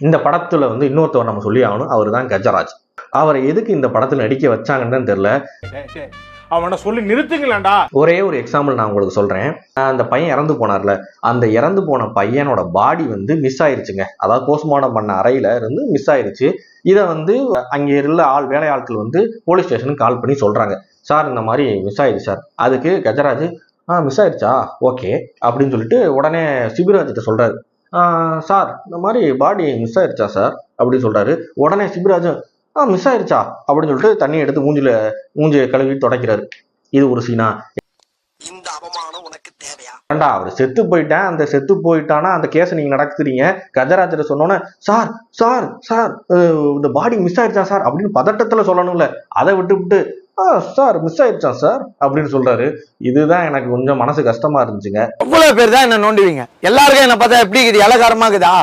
இந்த படத்துல வந்து இன்னொருத்தவர் நம்ம சொல்லி ஆகணும், அவர் தான் கஜராஜ். அவரை எதுக்கு இந்த படத்துல நடிக்க வச்சாங்கன்னு தெரியல. அவனை சொல்லி நிறுத்துங்களேன்டா. ஒரே ஒரு எக்ஸாம்பிள் நான் உங்களுக்கு சொல்றேன். அந்த பையன் இறந்து போனார்ல, அந்த இறந்து போன பையனோட பாடி வந்து மிஸ் ஆயிருச்சுங்க. அதாவது போஸ்ட்மார்ட்டம் பண்ண அறையில இருந்து மிஸ் ஆயிருச்சு. இதை வந்து அங்கே உள்ள வேலை ஆட்கள் வந்து போலீஸ் ஸ்டேஷனுக்கு கால் பண்ணி சொல்றாங்க, சார் இந்த மாதிரி மிஸ் ஆயிடுச்சு சார். அதுக்கு கஜராஜ் மிஸ் ஆயிடுச்சா, ஓகே அப்படின்னு சொல்லிட்டு உடனே சிபிராஜ்கிட்ட சொல்றாரு, சார் இந்த மாதிரி பாடி மிஸ் ஆயிடுச்சா சார் அப்படின்னு சொல்றாரு. உடனே சிபிராஜ் மிஸ் ஆயிடுச்சா அப்படின்னு சொல்லிட்டு தண்ணி எடுத்து மூஞ்சி கழுவி தொடக்கிறாரு. இது ஒரு சீனா? இந்த அவமானம் உனக்கு தேவையா? ஏண்டா அவர் செத்து போயிட்டேன், அந்த செத்து போயிட்டானா அந்த கேஸை நீங்க நடத்துறீங்க. கஜராஜரை சொன்னோன்னே சார் சார் சார் இந்த பாடி மிஸ் ஆயிடுச்சா சார் அப்படின்னு பதட்டத்துல சொல்லணும்ல, அதை விட்டு சார் மிஸ் ஆயிடுச்சா சார் அப்படின்னு சொல்றாரு. இதுதான் எனக்கு கொஞ்சம் மனசு கஷ்டமா இருந்துச்சுங்க. எவ்வளவு பேர் தான் என்ன நோண்டுவீங்க? எல்லாருக்கும் என்ன பார்த்தா எப்படி இருக்குது, இலகாரமா இருக்குதா?